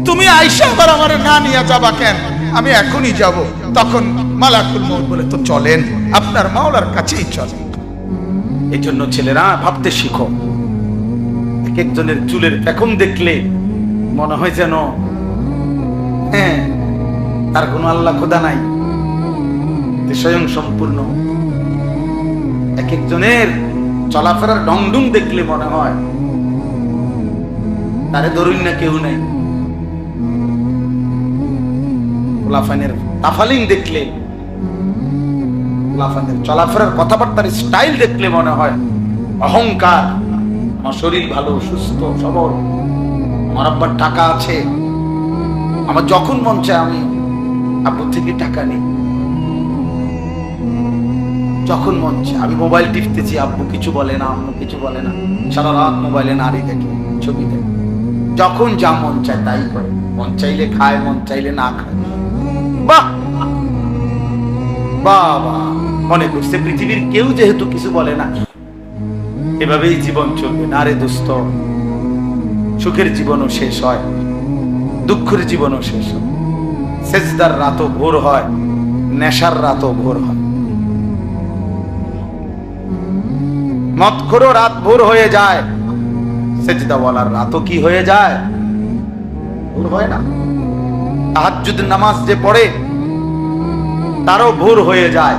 S1: তুমি আইসা আবার আমার না নিয়ে যাবা কেন? আমি এখনই যাব। তখন মালাকুল মউত বলে, তো চলেন, আপনার মাওলার কাছেই চলেন। এই জন্য ছেলেরা ভাবতে শিখো। এক একজনের চুলের পেখম দেখলে মনে হয় যেন হ্যাঁ তার কোনো আল্লাহ খোদা নাই, স্বয়ং সম্পূর্ণ। এক একজনের চলাফেরার ঢংঢুং দেখলে মনে হয় তারে ধরুন না কেউ নেই। লাফানের তাফালিং দেখলে, লাফানের চলাফেরার কথাবার্তার স্টাইল দেখলে মনে হয় অহংকার। আমার শরীর ভালো, সুস্থ সবল, আমার আব্বার টাকা আছে, আমার যখন মন চায় আমি আব্বুর থেকে টাকা নিই, যখন মন চায় আমি মোবাইল টিপতেছি, আব্বু কিছু বলে না, আম্মু কিছু বলে না, সারা রাত মোবাইলে নারী দেখে, ছবি দেখে, যখন যা মন চায় তাই করে, মন চাইলে খায়, মন চাইলে না খায়। বাহ বাবা, মনে করছে পৃথিবীর কেউ যেহেতু কিছু বলে না, এভাবেই জীবন চলবে। না রে দোস্ত, সুখের জীবনও শেষ হয়, দুঃখের জীবনও শেষ হয়, সেজদার রাতও ভোর হয়, নেশার রাতও ভোর হয়, মদখোরও রাত ভোর হয়ে যায়, সেজদাওয়ালার রাতও কি হয়ে যায়? ভোর হয় না?
S2: তাহাজ্জুদের নামাজ যে পড়ে তারও ভোর হয়ে যায়।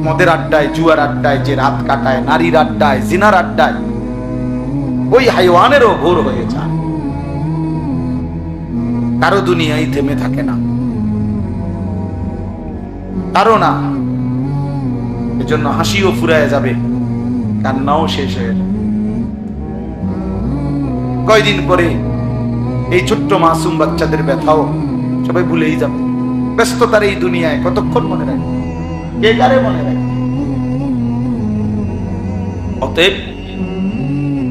S2: মদের আড্ডায়, জুয়ার আড্ডায় যে রাত কাটায়, নারীর আড্ডায়, জিনার আড্ডায়, ওই হাইওয়ানেরও ভোর হয়ে যায়। কারো দুনিয়ায় থেমে থাকে না, কারো না। এজন্য হাসিও ফুরায় যাবে, কান্নাও শেষ হয়ে যাবে। কয়দিন পরে এই ছোট্ট মাসুম বাচ্চাদের ব্যথাও সবাই ভুলেই যাবে। ব্যস্ততার এই দুনিয়ায় কতক্ষণ মনে রাখবে, কে কারে মনে রাখবে? অতএব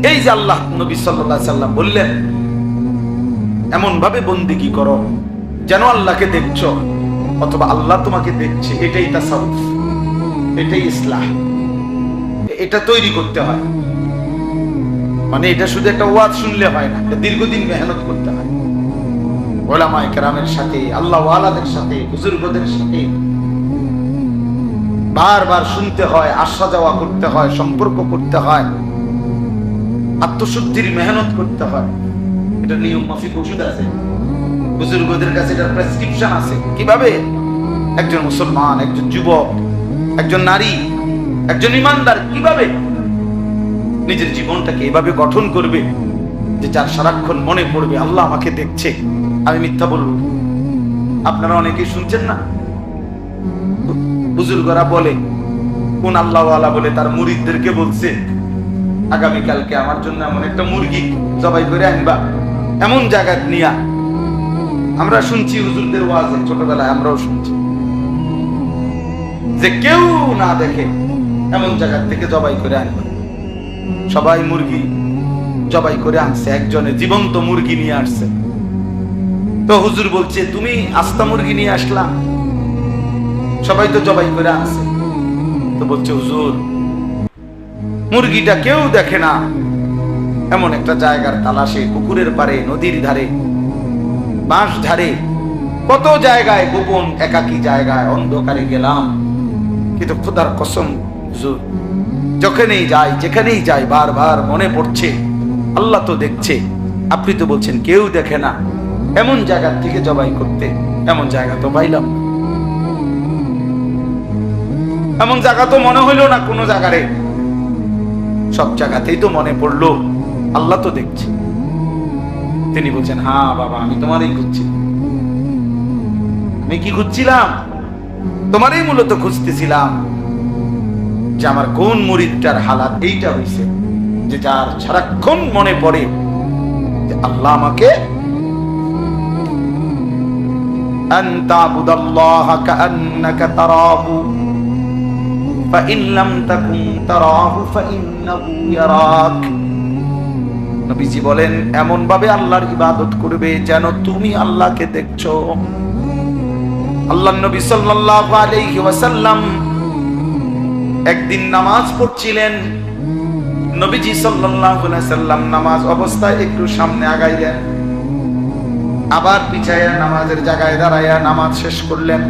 S2: এই যে আল্লাহ নবী সাল্লাল্লাহু আলাইহি সাল্লাম বললেন, এমন ভাবে বন্দেগী করো যেন আল্লাহকে দেখছো অথবা আল্লাহ তোমাকে দেখছে। এটাই তাসাউফ, এটাই ইসলাহ। এটা তৈরি করতে হয়। মানে এটা শুধু একটা ওয়াজ শুনলে হয় না, এটা দীর্ঘদিন মেহনত করতে হয়। ওলামায়ে কেরামের সাথে, আল্লাহ ওয়ালাদের সাথে, বুজুর্গদের সাথে বারবার শুনতে হয়, আসা যাওয়া করতে হয়, সম্পর্ক করতে হয়, আত্মশুদ্ধির মেহনত করতে হয়। এটা নিয়ম মাফিক ওষুধ আছে, বুজুর্গদের কাছে এটার প্রেসক্রিপশন আছে। কিভাবে একজন মুসলমান, একজন যুবক, একজন নারী, একজন ইমানদার কিভাবে নিজের জীবনটাকে এভাবে গঠন করবে যে যার সারাক্ষণ মনে পড়বে আল্লাহ আমাকে দেখছে, আমি মিথ্যা বলব। আপনারা অনেকেই শুনছেন না, বুজুর্গরা বলে, কোন আল্লাহওয়ালা বলে তার মুরিদদেরকে বলছে, আগামীকালকে আমার জন্য এমন একটা মুরগি জবাই করে আনবা, এমন জায়গা নিয়া। আমরা শুনছি হুজুরদের ওয়াজে, ছোটবেলায় আমরাও শুনছি যে কেউ না দেখে এমন জায়গা থেকে জবাই করে আনবা। সবাই মুরগি জবাই করে আনছে, একজনে জীবন্ত মুরগি নিয়ে আসছে। তো হুজুর বলছে, তুমি আস্তা মুরগি নিয়ে আসলা, সবাই তো জবাই করে আনছে। তো বলছে, হুজুর মুরগিটা কেউ দেখে না, এমন একটা জায়গার তালাশে, পুকুরের পারে, নদীর ধারে, বাঁশ ধারে, কত জায়গায়, গোপন একাকী জায়গায় অন্ধকারে গেলাম, কিন্তু খোদার কসম হুজুর যখনই যাই, যেখানেই যাই, বারবার মনে পড়ছে আল্লাহ তো দেখছে। আপনি তো বলছেন কেউ দেখে না, এমন জায়গা থেকে জবাই করতে, এমন জায়গা তো পাইলাম, এমন জায়গা তো মনে হইল না কোনো জায়গারে। সব জায়গাতেই তো মনে পড়লো আল্লাহ তো দেখছে। তিনি বলছেন, হ্যাঁ বাবা, আমি তোমারই খুঁজছি। আমি কি খুঁজছিলাম? তোমারই মূলত খুঁজতেছিলাম যে আমার কোন মুরিদটার হালাত এইটা হইছে, যে যার সারাক্ষণ মনে পড়ে যে আল্লাহ আমাকে, আনতা আবুদাল্লাহা কাআন্নাকা তারাহু ফাইন লাম তাকুন তারাহু ফাইন্নাহু ইয়ারাক। নবীজি বলেন, এমন ভাবে আল্লাহর ইবাদত করবে যেন তুমি আল্লাহকে দেখছো। আল্লাহর নবী সাল্লাল্লাহু আলাইহি ওয়াসাল্লাম একদিন নামাজ পড়ছিলেন। নবীজি সাল্লাল্লাহু আলাইহি সাল্লাম নামাজ অবস্থায় একটু সামনে আগাইলেন, আবার পিছায়া নামাজের জায়গায় দাঁড়ায়া নামাজ শেষ করলেন।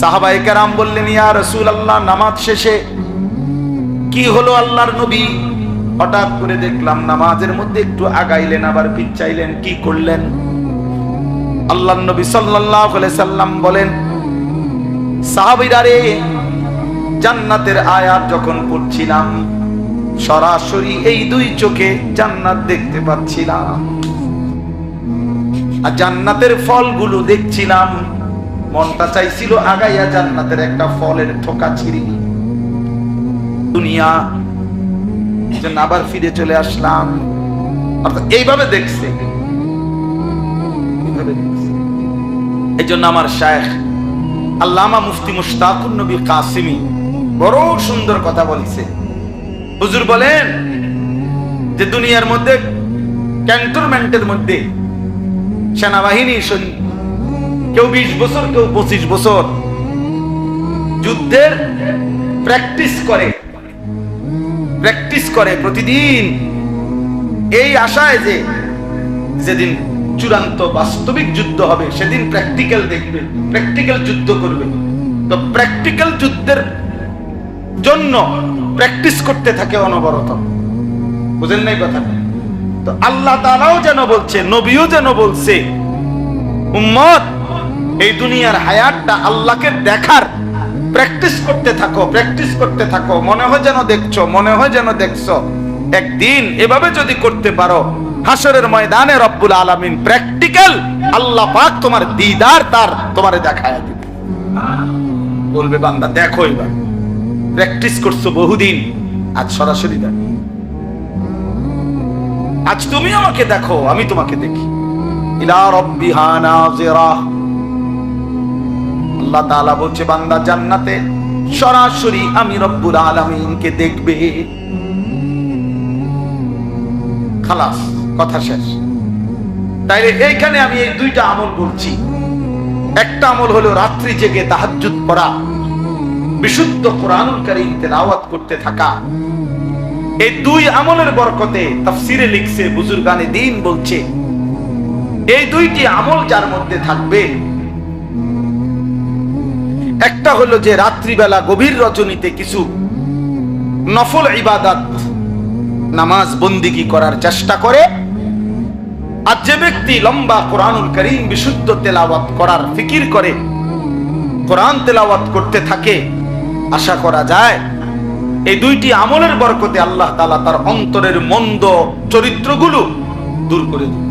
S2: সাহাবায়ে কেরাম বললেন, ইয়া রাসূলুল্লাহ, নামাজ শেষে কি হলো আল্লাহর নবী? হঠাৎ করে দেখলাম নামাজের মধ্যে একটু আগাইলেন, আবার পিছাইলেন, কি করলেন? আল্লাহর নবী সাল্লাল্লাহু আলাইহি সাল্লাম বলেন, সাহাবীরা রে, জান্নাতের আয়াত যখন পড়ছিলাম, সরাসরি এই দুই চোখে জান্নাত দেখতে পাচ্ছিলাম, আর জান্নাতের ফলগুলো দেখছিলাম। মনটা চাইছিল আগাইয়া জান্নাতের একটা ফলের ঠোকা ছিঁড়ি। দুনিয়া যেন আবার ফিরে চলে আসলাম। অর্থাৎ এইভাবে দেখছে, এই জন্য আমার শায়েখ আল্লামা মুফতি মুশতাকুন নবী কাসিমি বড় সুন্দর কথা বলছে। হুজুর বলেন যে দুনিয়ার মধ্যে ক্যান্টনমেন্টের মধ্যে সেনাবাহিনী, কেউ 20 বছর, কেউ 25 বছর যুদ্ধের প্র্যাকটিস করে প্রতিদিন, এই আশায় যে যেদিন চূড়ান্ত বাস্তবিক যুদ্ধ হবে সেদিন প্র্যাকটিক্যাল দেখবে, প্র্যাকটিক্যাল যুদ্ধ করবে। তো প্র্যাকটিক্যাল যুদ্ধের জন্য প্র্যাকটিস করতে থাকে অনবরত। বুঝেন নাই কথা? তো আল্লাহ তাআলাও যেন বলছে, নবীও যেন বলছে উম্মত, এই দুনিয়ার হায়াতটা আল্লাহকে দেখার প্র্যাকটিস করতে থাকো, প্র্যাকটিস করতে থাকো। মনে হয় যেন দেখছো, মনে হয় যেন দেখছো। একদিন এভাবে যদি করতে পারো, হাসরের ময়দানে রব্বুল আলামিন প্র্যাকটিক্যাল আল্লাহ পাক তোমার দিদার তার তোমারে দেখায় দিবে। বলবে বান্দা দেখো, এবার প্র্যাকটিস করছো বহুদিন, আজ সরাসরি দেখো। আজ তুমি আমাকে দেখো, আমি তোমাকে দেখি। ইলা রাব্বিহা নাযিরা। আল্লাহ তাআলা বলছে বান্দা জান্নাতে সরাসরি আমি রব্বুল আলামিনকে দেখবে। খালাস, কথা শেষ। তাইলে এইখানে আমি এই দুইটা আমল বলছি। একটা আমল হলো রাত্রি জেগে তাহাজ্জুদ পড়া, বিশুদ্ধ কোরআনুল কারীম তেলাওয়াত করতে থাকা। এই দুই আমলের বরকতে তাফসীরে লিখছে, বুজুর্গানে দ্বীন বলছে, এই দুইটি আমল যার মধ্যে থাকবে, একটা হলো যে রাত্রিবেলা গভীর রজনীতে কিছু নফল ইবাদত নামাজ বন্দিগি করার চেষ্টা করে, আর যে ব্যক্তি লম্বা কোরআনুল কারীম বিশুদ্ধ তেলাওয়াত করার ফিকির করে, কোরআন তেলাওয়াত করতে থাকে, আশা করা যায় এই দুইটি আমলের বরকতে আল্লাহ তাআলা তার অন্তরের মন্দ চরিত্রগুলো দূর করে দিবে।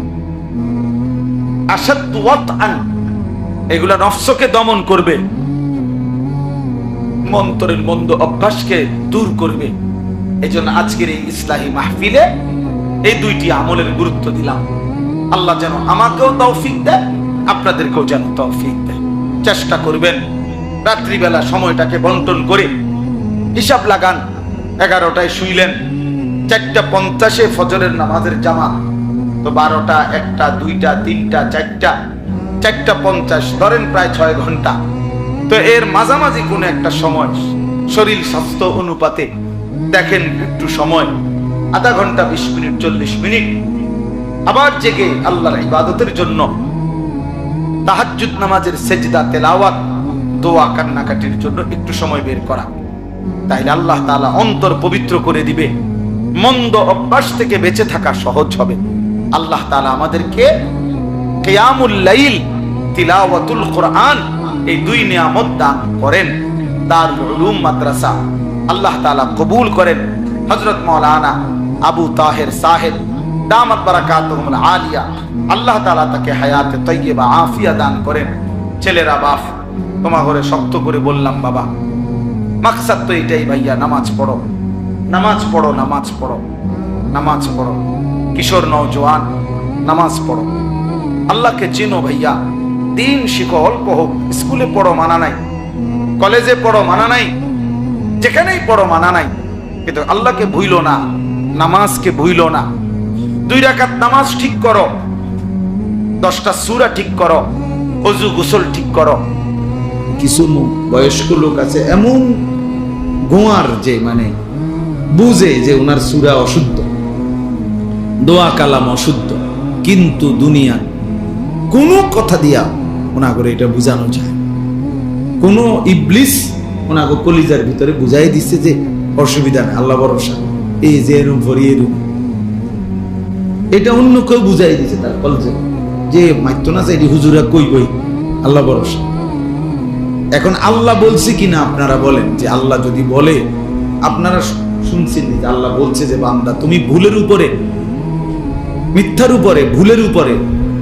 S2: আশাদ্দু ওয়াতআন, এগুলা নফসকে দমন করবে, অন্তরের মন্দ অভ্যাসকে দূর করবে। এজন্য আজকের এই ইসলাহি মাহফিলে এই দুইটি আমলের গুরুত্ব দিলাম। আল্লাহ যেন আমাকেও তৌফিক দেয়, আপনাদেরকেও যেন তৌফিক দেয়। চেষ্টা করবেন রাত্রিবেলা সময়টাকে বন্টন করে, হিসাব লাগান 11টায় শুইলেন, 4:50 ফজরের নামাজের জামাত, তো 12টা, 1টা, 2টা, 3টা, 4টা, 4:50 ধরেন প্রায় 6 ঘন্টা। তো এর মাঝামাঝি কোনো একটা সময় শরীর স্বাস্থ্য অনুপাতে দেখেন একটু সময়, আধা ঘন্টা, 20 মিনিট, 40 মিনিট আবার জেগে আল্লাহর ইবাদতের জন্য তাহাজ্জুদ নামাজের সেজদা, তেলাওয়াত, দোয়া, কান্নাকাটির জন্য একটু সময় বের করা। তাইলে আল্লাহ তাআলা অন্তর পবিত্র করে দিবে, মন্দ অভ্যাস থেকে বেঁচে থাকা সহজ হবে। আল্লাহ তাআলা আমাদেরকে কিয়ামুল লাইল, তিলাওয়াতুল কোরআন, এই দুই নিয়ামত দান করেন। দারুল উলুম মাদ্রাসা আল্লাহ তাআলা কবুল করেন। হযরত মাওলানা আবু তাহের সাহেব দামাত বারাকাতুহুল আলিয়া, আল্লাহ তাআলা তাকে হায়াতে তাইয়্যিবা আফিয়া দান করেন। ছেলেরা, বাপ তোমার ঘরে শক্ত করে বললাম, বাবা মাকসাদ তো এটাই ভাইয়া, নামাজ পড়ো, নামাজ পড়ো, নামাজ পড়ো, নামাজ পড়ো। কিশোর নওজোয়ান নামাজ পড়ো, আল্লাহকে চেনো ভাইয়া, দিন শিখো, অল্প হোক, স্কুলে পড়ো মানা নাই, কলেজে পড়ো মানা নাই, যেখানেই পড়ো মানা নাই, কিন্তু আল্লাহকে ভুইলো না, নামাজকে ভুইলো না। 2 রাকাত নামাজ ঠিক করো, 10টা সূরা ঠিক করো, ওযু গোসল ঠিক করো।
S1: কিছু বয়স্ক লোক আছে এমন গোয়ার, যে মানে বুঝে যে ওনার সূরা অশুদ্ধ, দোয়া কালাম অশুদ্ধ, কিন্তু দুনিয়া কোন কথা দিয়া ওনাগরে এটা বুঝানো যায়, কোন ইবলিস ওনাগো কলিজার ভিতরে বুঝাই দিচ্ছে যে অসুবিধা নেই, আল্লাহ ভরসা, এই যে এরম ভরিয়ে এরম, এটা অন্য কেউ বুঝাই দিচ্ছে তার কলজে, যে মাইতো না যে হুজুরা কই বই, আল্লাহ ভরসা। এখন আল্লাহ বলছে কিনা আপনারা বলেন, যে আল্লাহ যদি বলে, আপনারা শুনছেন যে আল্লাহ বলছে যে বান্দা তুমি ভুলের উপরে, মিথ্যার উপরে, ভুলের উপরে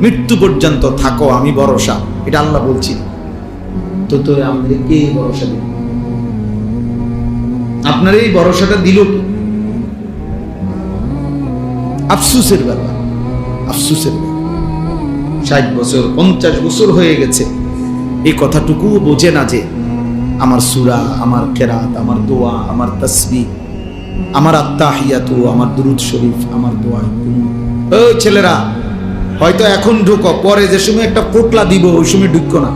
S1: মৃত্যু পর্যন্ত থাকো, আমি ভরসা, এটা আল্লাহ বলছি। তো তো আমাদের কে ভরসা দিল? আপনার এই ভরসাটা দিল কি? আফসুসের ব্যাপার, আফসুসের ব্যাপার। 60 বছর 50 বছর হয়ে গেছে, এই কথাটুকু বোঝে না যে আমার সূরা, আমার কেরাত, আমার দোয়া, আমার তাসবিহ, আমার আত্তাহিয়াতু, আমার দুরূদ শরীফ, আমার দোয়া। ও ছেলেরা, হয়তো এখন ঢুকো, পরে যে সময় একটা পোটলা দিব ওই সময় ঢুকো না,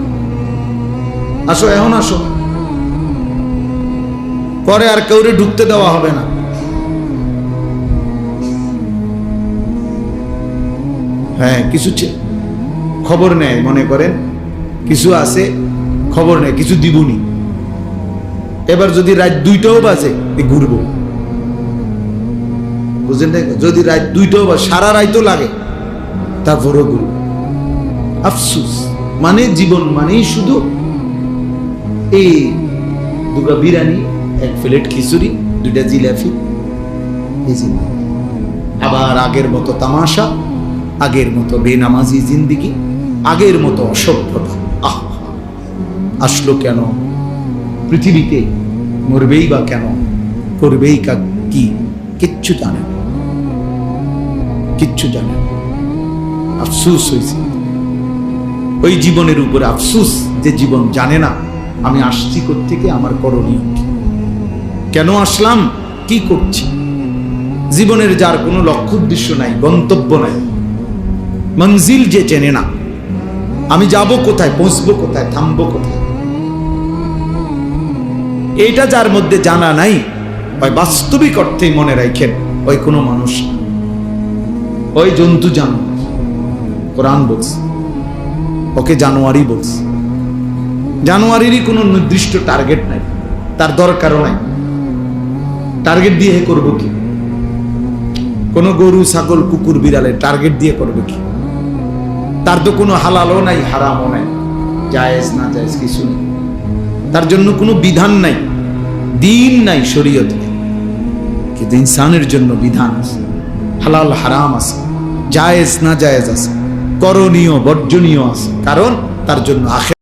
S1: আসো, এখন আসো, পরে আর কাউরে ঢুকতে দেওয়া হবে না। হ্যাঁ, কিছু খবর নেয়, মনে করেন কিছু আছে খবর নেয়, কিছু দিবনি। এবার যদি রাত 2টাও বাজে ঘুরবো, বুঝলেন? যদি রাত 2টাও বাজে, সারা রাতও লাগে, তারপরও ঘুরবো। আফসুস। মানে জীবন মানেই শুধু এই দুটো বিরিয়ানি, এক প্লেট খিচুড়ি, 2টা জিলাপি, এই জিন্দেগি। আবার আগের মতো তামাশা, আগের মতো বেনামাজি জিন্দিগি, আগের মতো অসভ্যতা। আসলো কেন পৃথিবীতে, মরবেই বা কেন, করবেই কি, কিচ্ছু জানে না, কিচ্ছু জানে না। আফসোস হয়েছে ওই জীবনের উপরে, আফসোস যে জীবন জানে না আমি আসছি কোত্থেকে, আমার করণীয় কি, কেন আসলাম, কি করছি। জীবনের যার কোনো লক্ষ্য উদ্দেশ্য নাই, গন্তব্য নাই, মঞ্জিল যে চেনে না, আমি যাব কোথায়, পৌঁছবো কোথায়, থামবো কোথায়, এইটা যার মধ্যে জানা নাই, ওই বাস্তবিক অর্থেই মনে রাখেন ওই কোনো মানুষ না, ওই জন্তু জানোয়ার। কোরআন বলছে ওকে জানোয়ারই বলছে। জানোয়ারেরই কোনো নির্দিষ্ট টার্গেট নাই, তার দরকারও নাই। টার্গেট দিয়ে করবো কি? কোনো গরু, ছাগল, কুকুর, বিড়ালের টার্গেট দিয়ে করবে কি? তার তো কোনো হালালও নাই, হারামও নাই, জায়েজ না জায়েজ কিছু নেই, তার জন্য কোনো বিধান নাই, দিন নাই, শরীয়ত নেই। কিন্তু ইনসানের জন্য বিধান আছে, হালাল হারাম আছে, জায়েজ না জায়েজ আছে, করণীয় বর্জনীয় আছে, কারণ তার জন্য